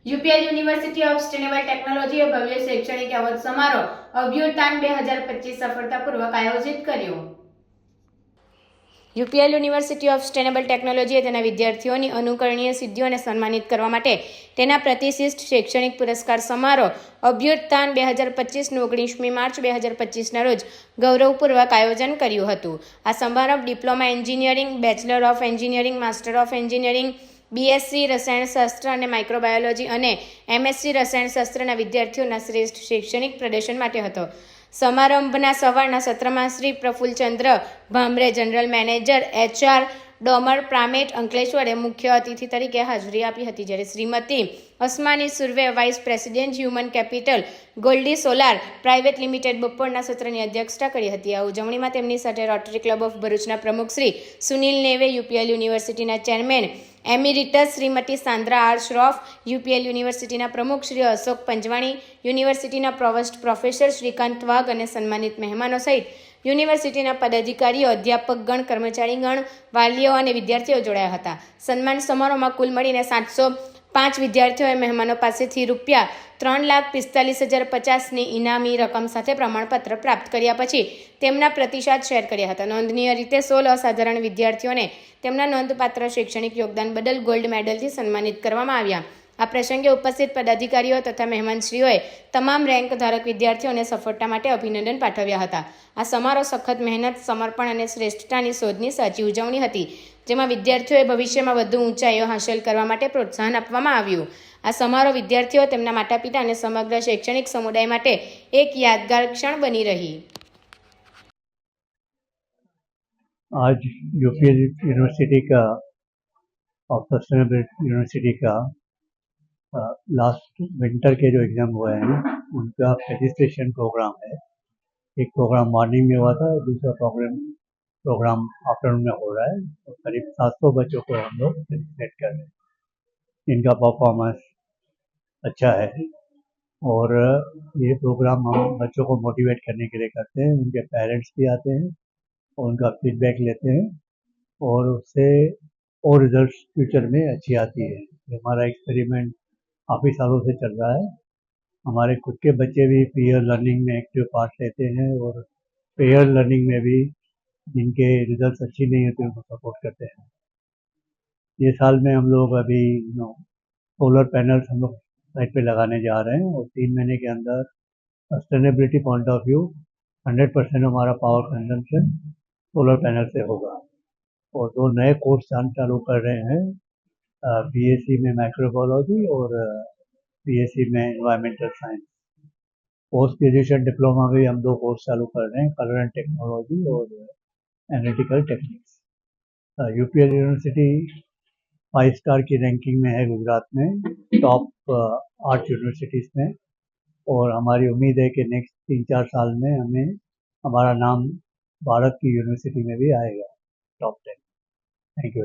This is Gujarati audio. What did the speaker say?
યુપીએલ યુનિવર્સિટી ઓફ સસ્ટેનેબલ ટેકનોલોજીએ ભવ્ય શૈક્ષણિક એવોર્ડ સમારોહ અભ્યુત્થાન 2025 સફળતાપૂર્વક આયોજિત કર્યો. યુપીએલ યુનિવર્સિટી ઓફ સસ્ટેનેબલ ટેકનોલોજીએ તેના વિદ્યાર્થીઓની અનુકરણીય સિદ્ધિઓને સન્માનિત કરવા માટે તેના પ્રતિષ્ઠિત શૈક્ષણિક પુરસ્કાર સમારોહ અભ્યુત્થાન 2025નું 19મી માર્ચ 2025ના રોજ ગૌરવપૂર્વક આયોજન કર્યું હતું. આ સમારંભ diploma engineering, bachelor of engineering, master of engineering, BSc રસાયણશાસ્ત્ર અને માઇક્રોબાયોલોજી અને એમએસસી રસાયણશાસ્ત્રના વિદ્યાર્થીઓના શ્રેષ્ઠ શૈક્ષણિક પ્રદર્શન માટે હતો. સમારંભના સવારના સત્રમાં Shri Prafullachandra Bhamre, general manager HR ડોમર પ્રામેટ અંકલેશ્વરે મુખ્ય અતિથિ તરીકે હાજરી આપી હતી, જ્યારે Shrimati Asmani Surve, vice president human capital Goldi solar private limited બપોરના સત્રની અધ્યક્ષતા કરી હતી. આ ઉજવણીમાં તેમની સાથે રોટરી ક્લબ ઓફ ભરૂચના પ્રમુખ શ્રી સુનિલ નેવે, યુપીએલ યુનિવર્સિટીના chairman emeritus Shrimati Sandra R Shroff, UPL યુનિવર્સિટીના પ્રમુખ શ્રી અશોક પંજવાણી, યુનિવર્સિટીના પ્રોવોસ્ટ પ્રોફેસર શ્રીકાંત વાઘ અને સન્માનિત મહેમાનો સહિત યુનિવર્સિટીના પદાધિકારીઓ, અધ્યાપકગણ, કર્મચારીગણ, વાલીઓ અને વિદ્યાર્થીઓ જોડાયા હતા. સન્માન સમારોહમાં કુલ મળીને 705 વિદ્યાર્થીઓએ મહેમાનો પાસેથી ₹3,45,050ની ઇનામી રકમ સાથે પ્રમાણપત્ર પ્રાપ્ત કર્યા પછી તેમના પ્રતિસાદ શેર કર્યા હતા. નોંધનીય રીતે 16 અસાધારણ વિદ્યાર્થીઓને તેમના નોંધપાત્ર શૈક્ષણિક યોગદાન બદલ ગોલ્ડ મેડલથી સન્માનિત કરવામાં આવ્યા. આ પ્રસંગે ઉપસ્થિત પદાધિકારીઓ તથા મહેમાનશ્રીઓએ તમામ રેન્ક ધારક વિદ્યાર્થીઓને સફળતા માટે અભિનંદન પાઠવ્યા હતા. આ સમારોહ સખત મહેનત, સમર્પણ અને શ્રેષ્ઠતાની શોધની સાચી ઉજવણી હતી, જેમાં વિદ્યાર્થીઓએ ભવિષ્યમાં વધુ ઊંચાઈઓ હાંસલ કરવા માટે પ્રોત્સાહન આપવામાં આવ્યું. આ સમારોહ વિદ્યાર્થીઓ, તેમના માતાપિતા અને સમગ્ર શૈક્ષણિક સમુદાય માટે એક યાદગાર ક્ષણ બની રહી. आज यूपीएल यूनिवर्सिटी का और सस्टेनेबल यूनिवर्सिटी का लास्ट विंटर के जो एग्ज़ाम हुए हैं उनका रजिस्ट्रेशन प्रोग्राम है. एक प्रोग्राम मॉर्निंग में हुआ था, दूसरा प्रोग्राम आफ्टरनून में हो रहा है. तो करीब 700 बच्चों को हम लोग रजिस्ट्रेट कर रहे हैं. इनका परफॉर्मेंस अच्छा है और ये प्रोग्राम हम बच्चों को मोटिवेट करने के लिए करते हैं. उनके पेरेंट्स भी आते हैं और उनका फीडबैक लेते हैं और उससे और रिजल्ट फ्यूचर में अच्छी आती है. हमारा एक्सपेरिमेंट काफ़ी सालों से चल रहा है. हमारे खुद के बच्चे भी पीयर लर्निंग में एक्टिव पार्ट लेते हैं और पेयर लर्निंग में भी जिनके रिजल्ट अच्छी नहीं होती उनको सपोर्ट करते हैं. ये साल में हम लोग अभी सोलर पैनल्स हम लोग साइट पे लगाने जा रहे हैं और 3 महीने के अंदर सस्टेनेबिलिटी पॉइंट ऑफ व्यू 100% हमारा पावर कंजम्पशन सोलर पैनल से होगा. और 2 नए कोर्स चालू कर रहे हैं, बीएससी में माइक्रोबायोलॉजी और बीएससी में environmental science. Post graduation diploma में हम 2 कोर्स चालू कर रहे हैं, कलर एंड टेक्नोलॉजी और analytical techniques. UPL university 5 star की रैंकिंग में है गुजरात में, टॉप 8 यूनिवर्सिटीज़ में. और हमारी उम्मीद है कि नेक्स्ट 3-4 साल में हमें हमारा नाम भारत की यूनिवर्सिटी में भी आएगा, टॉप 10. Thank you.